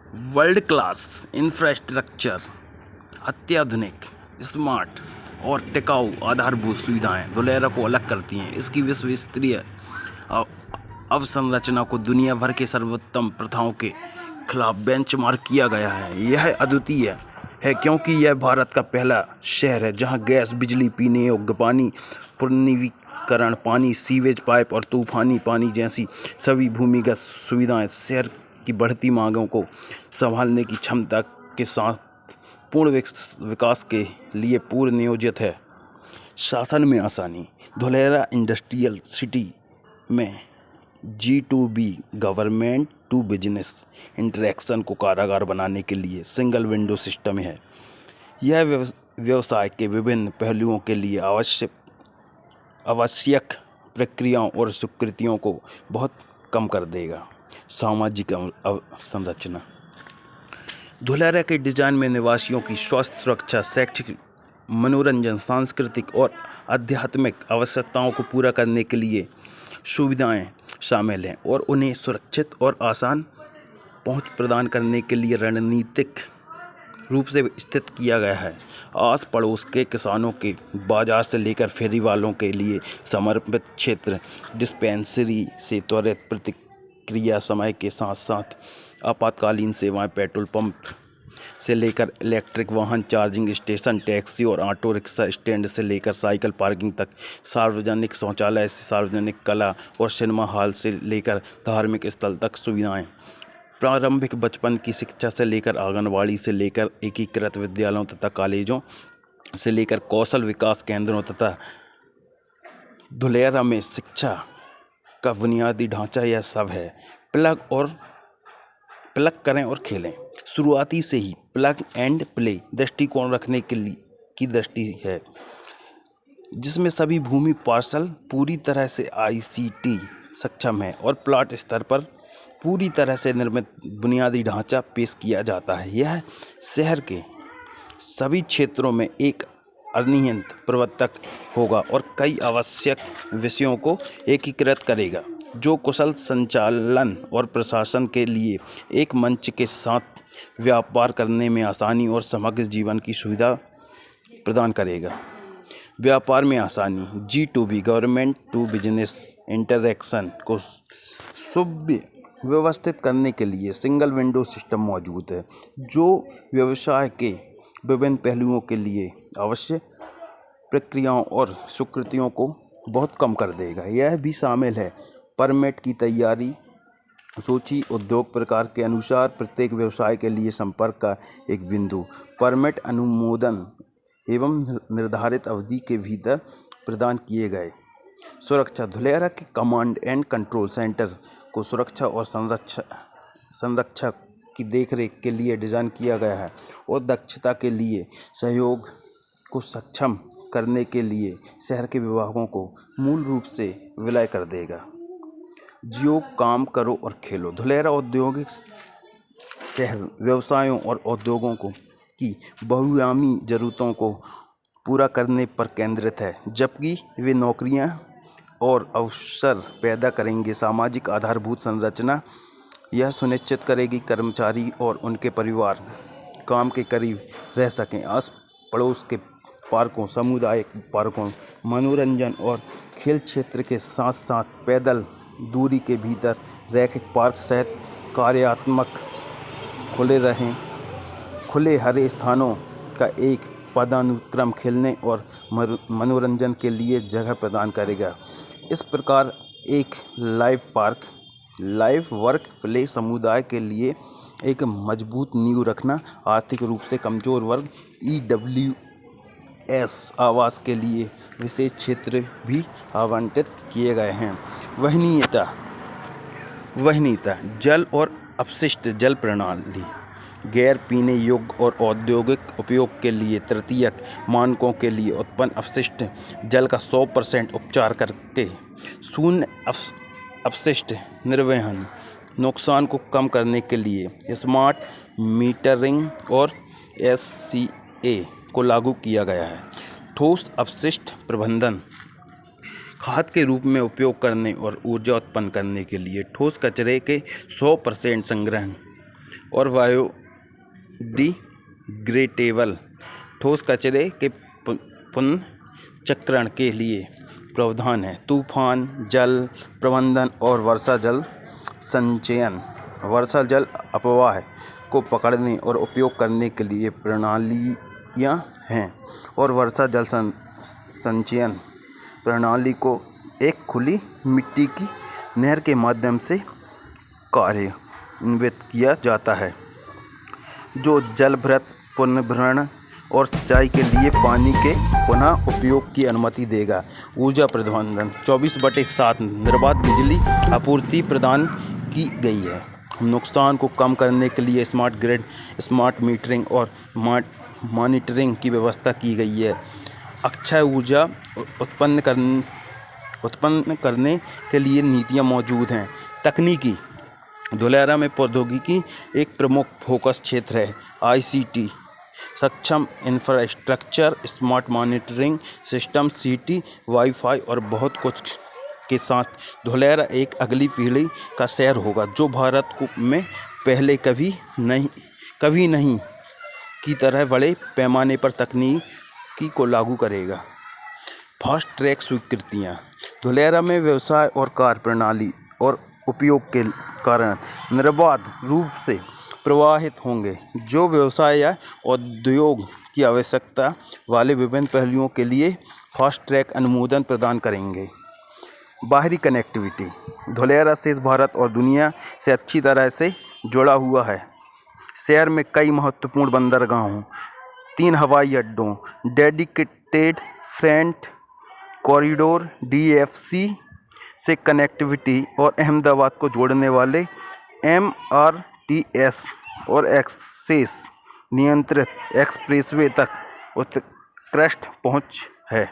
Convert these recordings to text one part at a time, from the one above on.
World class infrastructure, अत्याधुनिक, smart और टिकाऊ आधारभूत सुविधाएं धुलेरा को अलग करती हैं। इसकी विश्व स्तरीय अवसंरचना को दुनिया भर के सर्वोत्तम प्रथाओं के खिलाफ बेंचमार्क किया गया है। यह अद्वितीय है क्योंकि यह भारत का पहला शहर है जहां गैस, बिजली, पीने योग्य पानी, पुनर्नवीकरण पानी, सीवेज पाइप और तूफानी पानी जैसी सभी भूमिगत सुविधाएं शहर की बढ़ती मांगों को संभालने की क्षमता के साथ पूर्ण विकास के लिए पूर्व नियोजित है। शासन में आसानी। धुलेरा इंडस्ट्रियल सिटी में G2B government to business interaction को कारगर बनाने के लिए सिंगल विंडो सिस्टम है। यह व्यवसाय के विभिन्न पहलुओं के लिए आवश्यक प्रक्रियाओं और स्वीकृतियों को बहुत कम कर देगा। सामाजिक संरचना। धुलेरा के डिजाइन में निवासियों की स्वास्थ्य सुरक्षा, शैक्षिक, मनोरंजन, सांस्कृतिक और आध्यात्मिक आवश्यकताओं को पूरा करने के लिए सुविधाएं शामिल हैं और उन्हें सुरक्षित और आसान पहुंच प्रदान करने के लिए रणनीतिक रूप से स्थित किया गया है। आस पड़ोस के किसानों के बाजार से लेकर फेरी वालों के लिए समर्पित क्षेत्र, डिस्पेंसरी से त्वरित प्रतिक्रिया समय के साथ साथ आपातकालीन सेवाएं, पेट्रोल पंप से लेकर इलेक्ट्रिक वाहन चार्जिंग स्टेशन, टैक्सी और ऑटो रिक्शा स्टैंड से लेकर साइकिल पार्किंग तक, सार्वजनिक शौचालय से सार्वजनिक कला और सिनेमा हॉल से लेकर धार्मिक स्थल तक सुविधाएं, प्रारंभिक बचपन की शिक्षा से लेकर आंगनवाड़ी से लेकर एकीकृत विद्यालयों तथा कॉलेजों से लेकर कौशल विकास केंद्रों तथा धुलेरा में शिक्षा का बुनियादी ढांचा यह सब है। प्लग करें और खेलें। शुरुआती से ही प्लग एंड प्ले दृष्टिकोण रखने के लिए की दृष्टि है, जिसमें सभी भूमि पार्सल पूरी तरह से ICT सक्षम है और प्लॉट स्तर पर पूरी तरह से निर्मित बुनियादी ढांचा पेश किया जाता है। यह शहर के सभी क्षेत्रों में एक अनियंत्रित प्रवर्तक होगा और कई आवश्यक विषयों को एकीकृत करेगा, जो कुशल संचालन और प्रशासन के लिए एक मंच के साथ व्यापार करने में आसानी और समग्र जीवन की सुविधा प्रदान करेगा। व्यापार में आसानी। G2B government to business interaction को सुव्यवस्थित करने के लिए सिंगल विंडो सिस्टम मौजूद है, जो व्यवसाय के विभिन्न पहलुओं के लिए आवश्यक प्रक्रियाओं और स्वीकृतियों को बहुत कम कर देगा। यह भी शामिल है परमिट की तैयारी सूची, उद्योग प्रकार के अनुसार प्रत्येक व्यवसाय के लिए संपर्क का एक बिंदु, परमिट अनुमोदन एवं निर्धारित अवधि के भीतर प्रदान किए गए। सुरक्षा। धुलेरा के कमांड एंड कंट्रोल सेंटर को सुरक्षा और संरक्षक की देखरेख के लिए डिज़ाइन किया गया है और दक्षता के लिए सहयोग को सक्षम करने के लिए शहर के विभागों को मूल रूप से विलय कर देगा। जियो, काम करो और खेलो। धुलेरा औद्योगिक शहर व्यवसायों और उद्योगों की बहुआयामी जरूरतों को पूरा करने पर केंद्रित है, जबकि वे नौकरियां और अवसर पैदा करेंगे। सामाजिक आधारभूत संरचना यह सुनिश्चित करेगी कर्मचारी और उनके परिवार काम के करीब रह सकें। आस पड़ोस के पार्कों, सामुदायिक पार्कों, मनोरंजन और खेल क्षेत्र के साथ साथ पैदल दूरी के भीतर रैखिक पार्क सहित कार्यात्मक खुले हरे स्थानों का एक पदानुक्रम खेलने और मनोरंजन के लिए जगह प्रदान करेगा। इस प्रकार एक लाइव वर्क प्लेस समुदाय के लिए एक मजबूत नींव रखना। आर्थिक रूप से कमजोर वर्ग EWS आवास के लिए विशेष क्षेत्र भी आवंटित किए गए हैं। वहनीयता। जल और अपशिष्ट जल प्रणाली गैर पीने योग्य और औद्योगिक उपयोग के लिए तृतीयक मानकों के लिए उत्पन्न अपशिष्ट जल का 100% उपचार करके शून्य अपशिष्ट निर्वहन नुकसान को कम करने के लिए स्मार्ट मीटरिंग और SCA को लागू किया गया है। ठोस अपशिष्ट प्रबंधन। खाद के रूप में उपयोग करने और ऊर्जा उत्पन्न करने के लिए ठोस कचरे के 100% संग्रहण और बायोडिग्रेडेबल ठोस कचरे के पुनर्चक्रण के लिए प्रावधान है। तूफान जल प्रबंधन और वर्षा जल संचयन। वर्षा जल अपवाह को पकड़ने और उपयोग करने के लिए प्रणालियाँ हैं और वर्षा जल संचयन प्रणाली को एक खुली मिट्टी की नहर के माध्यम से कार्यान्वित किया जाता है, जो जलभृत पुनर्भरण और सिंचाई के लिए पानी के पुनः उपयोग की अनुमति देगा। ऊर्जा प्रबंधन 24/7 निर्बाध बिजली आपूर्ति प्रदान की गई है। नुकसान को कम करने के लिए स्मार्ट ग्रिड, स्मार्ट मीटरिंग और मॉनिटरिंग की व्यवस्था की गई है। अक्षय ऊर्जा उत्पन्न करने के लिए नीतियाँ मौजूद हैं। तकनीकी धुलेरा में प्रौद्योगिकी एक प्रमुख फोकस क्षेत्र है। ICT सक्षम infrastructure, smart monitoring system, city wifi और बहुत कुछ के साथ धुलेरा एक अगली पीढ़ी का शहर होगा, जो भारत में पहले कभी नहीं की तरह बड़े पैमाने पर तकनीकी को लागू करेगा। फास्ट ट्रैक स्वीकृतियाँ धुलेरा में व्यवसाय और कार्य प्रणाली और उपयोग के कारण निर्बाध रूप से प्रवाहित होंगे, जो व्यवसाय या उद्योग की आवश्यकता वाले विभिन्न पहलुओं के लिए फास्ट ट्रैक अनुमोदन प्रदान करेंगे। बाहरी कनेक्टिविटी धुलेरा शेष भारत और दुनिया से अच्छी तरह से जुड़ा हुआ है। शहर में कई महत्वपूर्ण बंदरगाहों, 3 हवाई अड्डों, डेडिकेटेड फ्रेट कॉरिडोर DFC से कनेक्टिविटी और अहमदाबाद को जोड़ने वाले MRTS और एक्सेस नियंत्रित एक्सप्रेसवे तक उत्कृष्ट पहुंच है।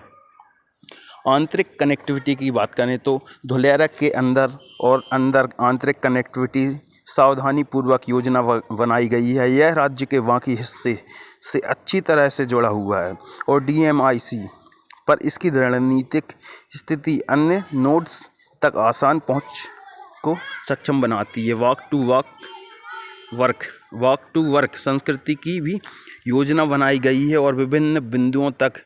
आंतरिक कनेक्टिविटी की बात करें तो धुलेरा के अंदर आंतरिक कनेक्टिविटी सावधानीपूर्वक योजना बनाई गई है। यह राज्य के बाकी हिस्से से अच्छी तरह से जुड़ा हुआ है और DMIC पर इसकी रणनीतिक स्थिति अन्य नोड्स तक आसान पहुंच को सक्षम बनाती है। वॉक टू वर्क संस्कृति की भी योजना बनाई गई है और विभिन्न बिंदुओं तक